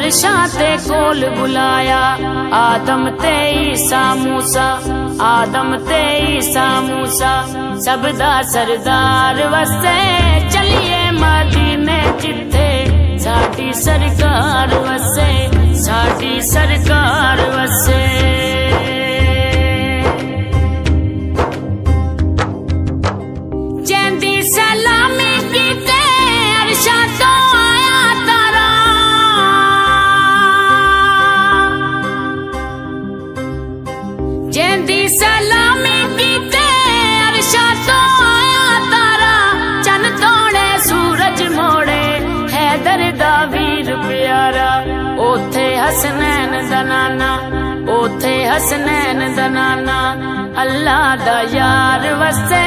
अरशां ते कोल बुलाया आदम ते ईसा मूसा, आदम ते ईसा मूसा सबदा सरदार वसे। चलिए मदीने जिथे साडी सरकार वसे, साडी सरकार वसे। जेंदी सलामी कीते अरशां तो आया तारा, जेंदी सलामी कीते अरशां तो आया तारा। चन तोड़े सूरज मोड़े हैदर दा वीर प्यारा, ओथे हसनैन दा नाना, ओथे हसनैन दा नाना अल्लाह दा यार वसे।